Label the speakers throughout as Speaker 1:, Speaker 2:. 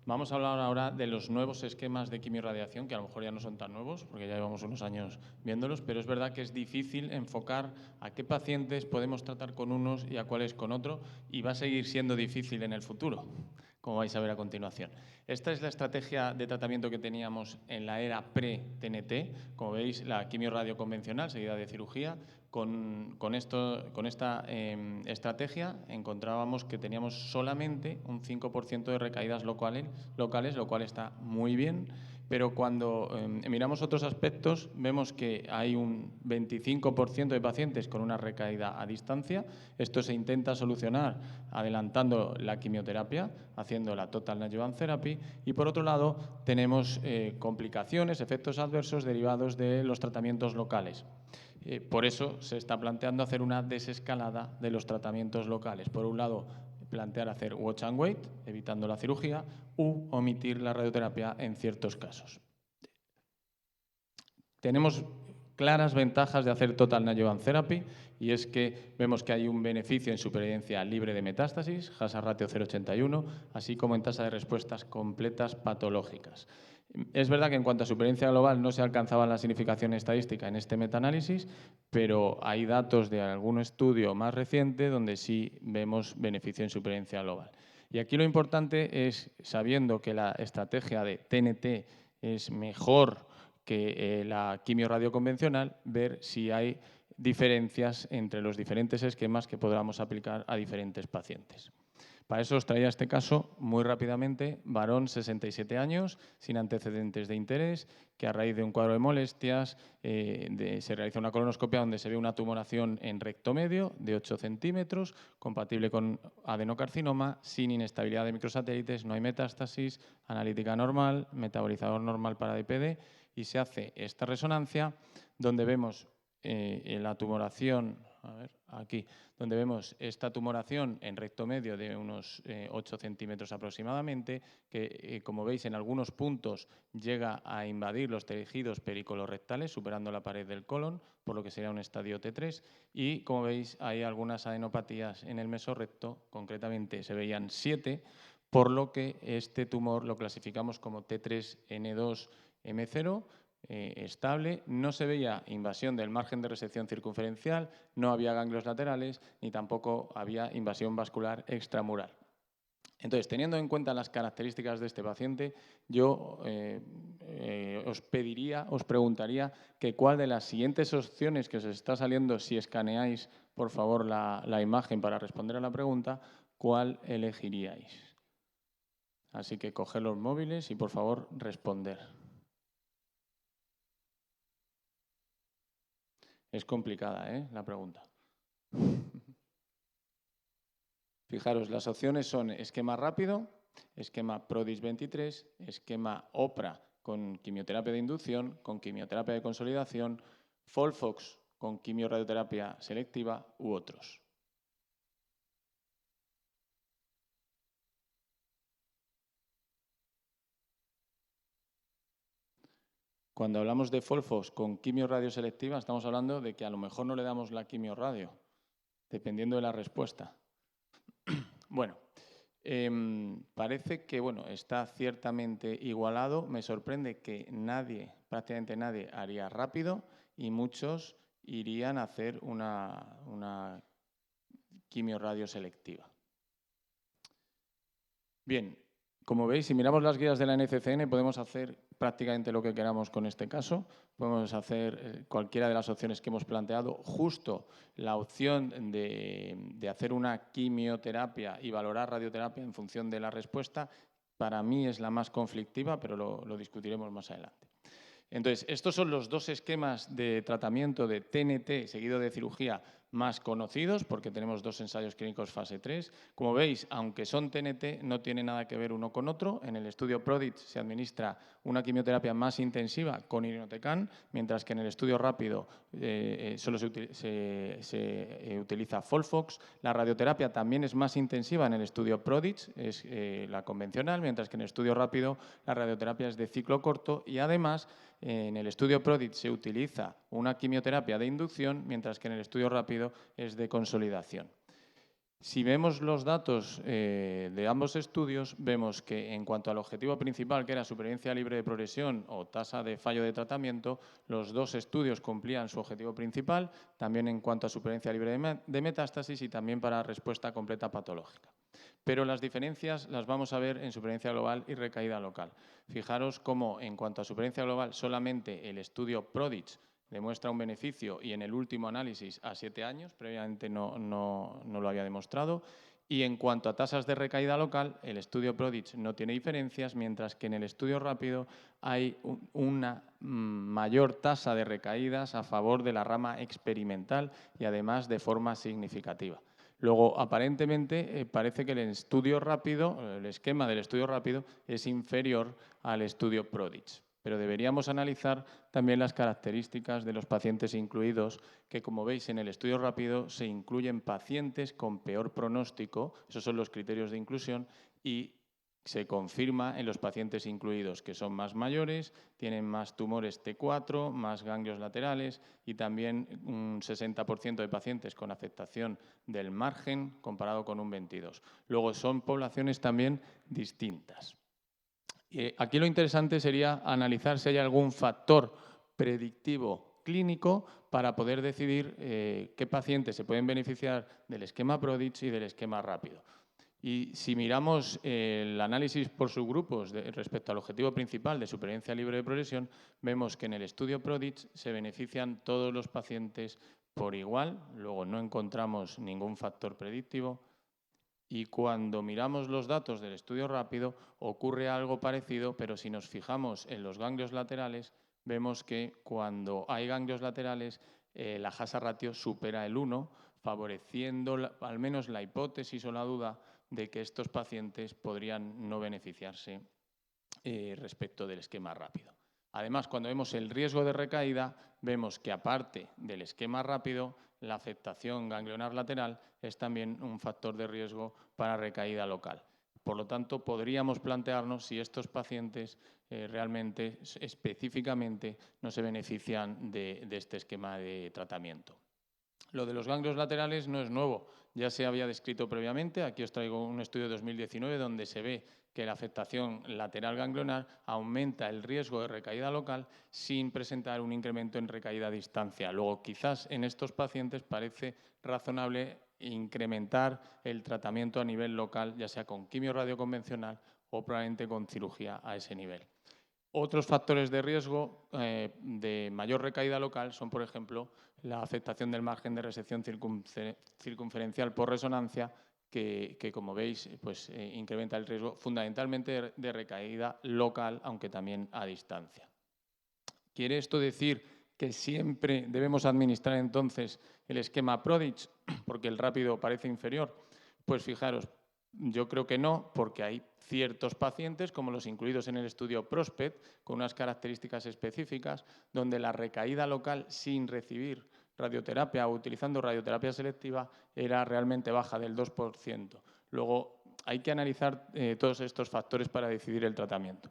Speaker 1: Vamos a hablar ahora de los nuevos esquemas de quimiorradiación, que a lo mejor ya no son tan nuevos, porque ya llevamos unos años viéndolos, pero es verdad que es difícil enfocar a qué pacientes podemos tratar con unos y a cuáles con otro, y va a seguir siendo difícil en el futuro, como vais a ver a continuación. Esta es la estrategia de tratamiento que teníamos en la era pre-TNT. Como veis, la quimiorradio convencional, seguida de cirugía. Con esta estrategia encontrábamos que teníamos solamente un 5% de recaídas locales, lo cual está muy bien, pero cuando miramos otros aspectos vemos que hay un 25% de pacientes con una recaída a distancia. Esto se intenta solucionar adelantando la quimioterapia, haciendo la Total Adjuvant Therapy, y por otro lado tenemos complicaciones, efectos adversos derivados de los tratamientos locales. Por eso se está planteando hacer una desescalada de los tratamientos locales. Por un lado, plantear hacer watch and wait, evitando la cirugía, u omitir la radioterapia en ciertos casos. Tenemos claras ventajas de hacer Total Adjuvant Therapy, y es que vemos que hay un beneficio en supervivencia libre de metástasis, hazard ratio 0,81, así como en tasa de respuestas completas patológicas. Es verdad que en cuanto a supervivencia global no se alcanzaba la significación estadística en este metaanálisis, pero hay datos de algún estudio más reciente donde sí vemos beneficio en supervivencia global. Y aquí lo importante es, sabiendo que la estrategia de TNT es mejor que la quimiorradio convencional, ver si hay diferencias entre los diferentes esquemas que podamos aplicar a diferentes pacientes. Para eso os traía este caso muy rápidamente. Varón, 67 años, sin antecedentes de interés, que a raíz de un cuadro de molestias se realiza una colonoscopia donde se ve una tumoración en recto medio de 8 centímetros, compatible con adenocarcinoma, sin inestabilidad de microsatélites, no hay metástasis, analítica normal, metabolizador normal para DPD, y se hace esta resonancia donde vemos la tumoración, a ver, aquí, donde vemos esta tumoración en recto medio de unos 8 centímetros aproximadamente, que como veis en algunos puntos llega a invadir los tejidos pericolorrectales, superando la pared del colon, por lo que sería un estadio T3, y como veis hay algunas adenopatías en el mesorrecto, concretamente se veían 7, por lo que este tumor lo clasificamos como T3N2M0, estable, no se veía invasión del margen de resección circunferencial, no había ganglios laterales ni tampoco había invasión vascular extramural. Entonces, teniendo en cuenta las características de este paciente, yo os preguntaría que cuál de las siguientes opciones que os está saliendo, si escaneáis, por favor, la imagen para responder a la pregunta, ¿cuál elegiríais? Así que coged los móviles y, por favor, responder. Es complicada, la pregunta. Fijaros, las opciones son esquema rápido, esquema PRODIS 23, esquema OPRA con quimioterapia de inducción, con quimioterapia de consolidación, FOLFOX con quimiorradioterapia selectiva u otros. Cuando hablamos de FOLFOX con quimiorradioselectiva, estamos hablando de que a lo mejor no le damos la quimiorradio, dependiendo de la respuesta. Bueno, parece que está ciertamente igualado. Me sorprende que prácticamente nadie haría rápido y muchos irían a hacer una quimiorradio selectiva. Bien, como veis, si miramos las guías de la NCCN, podemos hacer prácticamente lo que queramos con este caso. Podemos hacer cualquiera de las opciones que hemos planteado. Justo la opción de hacer una quimioterapia y valorar radioterapia en función de la respuesta, para mí es la más conflictiva, pero lo discutiremos más adelante. Entonces, estos son los dos esquemas de tratamiento de TNT seguido de cirugía más conocidos, porque tenemos dos ensayos clínicos fase 3. Como veis, aunque son TNT, no tiene nada que ver uno con otro. En el estudio PRODIGE se administra una quimioterapia más intensiva con irinotecan, mientras que en el estudio rápido solo se utiliza FOLFOX. La radioterapia también es más intensiva en el estudio PRODIGE, es la convencional, mientras que en el estudio rápido la radioterapia es de ciclo corto, y además en el estudio PRODIGE se utiliza una quimioterapia de inducción, mientras que en el estudio rápido es de consolidación. Si vemos los datos de ambos estudios, vemos que en cuanto al objetivo principal, que era supervivencia libre de progresión o tasa de fallo de tratamiento, los dos estudios cumplían su objetivo principal, también en cuanto a supervivencia libre de metástasis y también para respuesta completa patológica. Pero las diferencias las vamos a ver en supervivencia global y recaída local. Fijaros cómo en cuanto a supervivencia global solamente el estudio PRODIGE demuestra un beneficio y en el último análisis a 7 años, previamente no lo había demostrado. Y en cuanto a tasas de recaída local, el estudio PRODIGE no tiene diferencias, mientras que en el estudio rápido hay una mayor tasa de recaídas a favor de la rama experimental y además de forma significativa. Luego, aparentemente, parece que el estudio rápido, el esquema del estudio rápido, es inferior al estudio PRODIGE. Pero deberíamos analizar también las características de los pacientes incluidos, que como veis en el estudio rápido se incluyen pacientes con peor pronóstico, esos son los criterios de inclusión, y se confirma en los pacientes incluidos que son más mayores, tienen más tumores T4, más ganglios laterales y también un 60% de pacientes con afectación del margen comparado con un 22%. Luego son poblaciones también distintas. Aquí lo interesante sería analizar si hay algún factor predictivo clínico para poder decidir qué pacientes se pueden beneficiar del esquema PRODIGE y del esquema rápido. Y si miramos el análisis por subgrupos respecto al objetivo principal de supervivencia libre de progresión, vemos que en el estudio PRODIGE se benefician todos los pacientes por igual, luego no encontramos ningún factor predictivo. Y cuando miramos los datos del estudio rápido, ocurre algo parecido, pero si nos fijamos en los ganglios laterales, vemos que cuando hay ganglios laterales, la Hazard ratio supera el 1, favoreciendo al menos la hipótesis o la duda de que estos pacientes podrían no beneficiarse respecto del esquema rápido. Además, cuando vemos el riesgo de recaída, vemos que aparte del esquema rápido, la afectación ganglionar lateral es también un factor de riesgo para recaída local. Por lo tanto, podríamos plantearnos si estos pacientes realmente, específicamente, no se benefician de este esquema de tratamiento. Lo de los ganglios laterales no es nuevo, ya se había descrito previamente. Aquí os traigo un estudio de 2019 donde se ve que la afectación lateral ganglionar aumenta el riesgo de recaída local sin presentar un incremento en recaída a distancia. Luego, quizás en estos pacientes parece razonable incrementar el tratamiento a nivel local, ya sea con quimio-radio convencional o probablemente con cirugía a ese nivel. Otros factores de riesgo de mayor recaída local son, por ejemplo, la afectación del margen de resección circunferencial por resonancia, que como veis, pues, incrementa el riesgo fundamentalmente de recaída local, aunque también a distancia. ¿Quiere esto decir que siempre debemos administrar entonces el esquema PRODIGE porque el rápido parece inferior? Pues fijaros, yo creo que no, porque hay ciertos pacientes, como los incluidos en el estudio PROSPECT, con unas características específicas, donde la recaída local sin recibir radioterapia o utilizando radioterapia selectiva era realmente baja, del 2%. Luego, hay que analizar todos estos factores para decidir el tratamiento.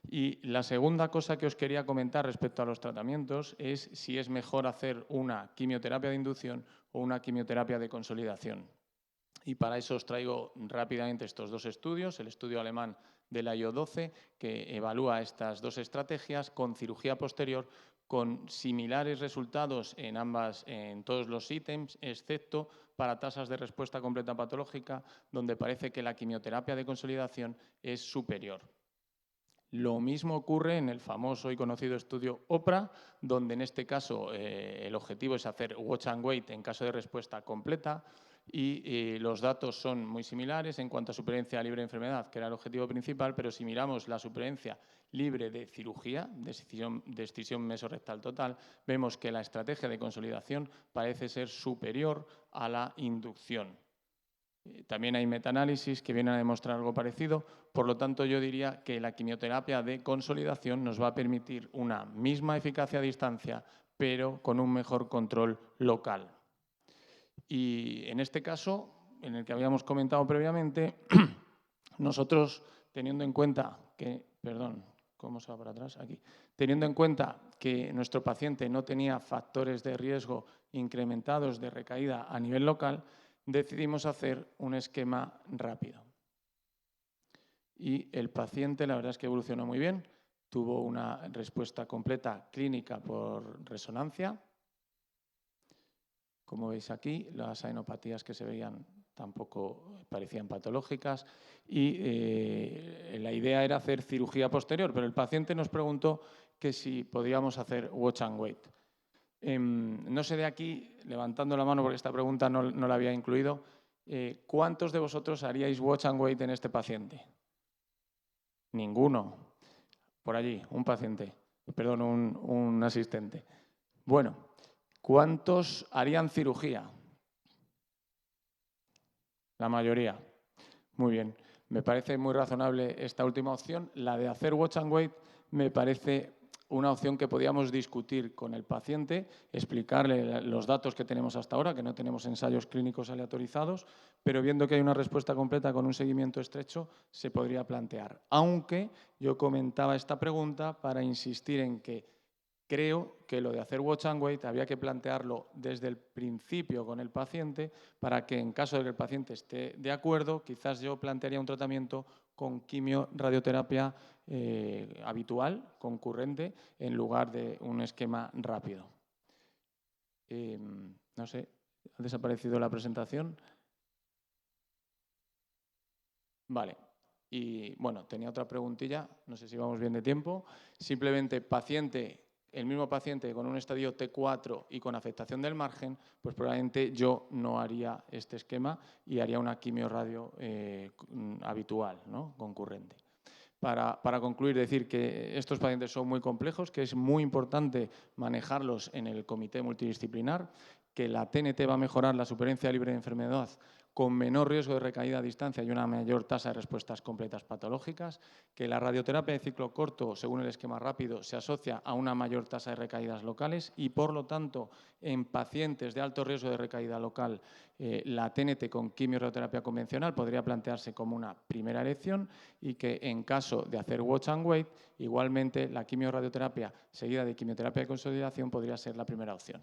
Speaker 1: Y la segunda cosa que os quería comentar respecto a los tratamientos es si es mejor hacer una quimioterapia de inducción o una quimioterapia de consolidación. Y para eso os traigo rápidamente estos dos estudios, el estudio alemán de la IO12, que evalúa estas dos estrategias con cirugía posterior, con similares resultados en todos los ítems, excepto para tasas de respuesta completa patológica, donde parece que la quimioterapia de consolidación es superior. Lo mismo ocurre en el famoso y conocido estudio OPRA, donde en este caso el objetivo es hacer watch and wait en caso de respuesta completa, y los datos son muy similares en cuanto a supervivencia libre de enfermedad, que era el objetivo principal, pero si miramos la supervivencia libre de cirugía, de excisión mesorrectal total, vemos que la estrategia de consolidación parece ser superior a la inducción. También hay metaanálisis que vienen a demostrar algo parecido. Por lo tanto, yo diría que la quimioterapia de consolidación nos va a permitir una misma eficacia a distancia, pero con un mejor control local. Y en este caso, en el que habíamos comentado previamente, nosotros, teniendo en cuenta que, teniendo en cuenta que nuestro paciente no tenía factores de riesgo incrementados de recaída a nivel local, decidimos hacer un esquema rápido. Y el paciente, la verdad es que evolucionó muy bien, tuvo una respuesta completa clínica por resonancia. Como veis aquí, las adenopatías que se veían tampoco parecían patológicas y la idea era hacer cirugía posterior, pero el paciente nos preguntó que si podíamos hacer watch and wait. No sé de aquí, levantando la mano porque esta pregunta no la había incluido, ¿cuántos de vosotros haríais watch and wait en este paciente? Ninguno. Por allí, un paciente, perdón, un asistente. Bueno, ¿cuántos harían cirugía? La mayoría. Muy bien. Me parece muy razonable esta última opción. La de hacer watch and wait me parece una opción que podíamos discutir con el paciente, explicarle los datos que tenemos hasta ahora, que no tenemos ensayos clínicos aleatorizados, pero viendo que hay una respuesta completa con un seguimiento estrecho, se podría plantear. Aunque yo comentaba esta pregunta para insistir en que creo que lo de hacer watch and wait había que plantearlo desde el principio con el paciente para que en caso de que el paciente esté de acuerdo, quizás yo plantearía un tratamiento con quimio-radioterapia habitual, concurrente, en lugar de un esquema rápido. No sé, ¿ha desaparecido la presentación? Vale. Y bueno, tenía otra preguntilla, no sé si vamos bien de tiempo. Simplemente el mismo paciente con un estadio T4 y con afectación del margen, pues probablemente yo no haría este esquema y haría una quimio-radio habitual, ¿no? Concurrente. Para concluir, decir que estos pacientes son muy complejos, que es muy importante manejarlos en el comité multidisciplinar, que la TNT va a mejorar la supervivencia libre de enfermedad con menor riesgo de recaída a distancia y una mayor tasa de respuestas completas patológicas, que la radioterapia de ciclo corto, según el esquema rápido, se asocia a una mayor tasa de recaídas locales y, por lo tanto, en pacientes de alto riesgo de recaída local, la TNT con quimio-radioterapia convencional podría plantearse como una primera elección y que en caso de hacer watch and wait, igualmente la quimio-radioterapia seguida de quimioterapia de consolidación podría ser la primera opción.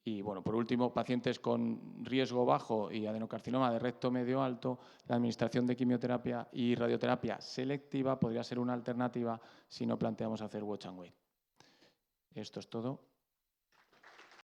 Speaker 1: Y bueno, por último, pacientes con riesgo bajo y adenocarcinoma de recto medio alto, la administración de quimioterapia y radioterapia selectiva podría ser una alternativa si no planteamos hacer watch and wait. Esto es todo.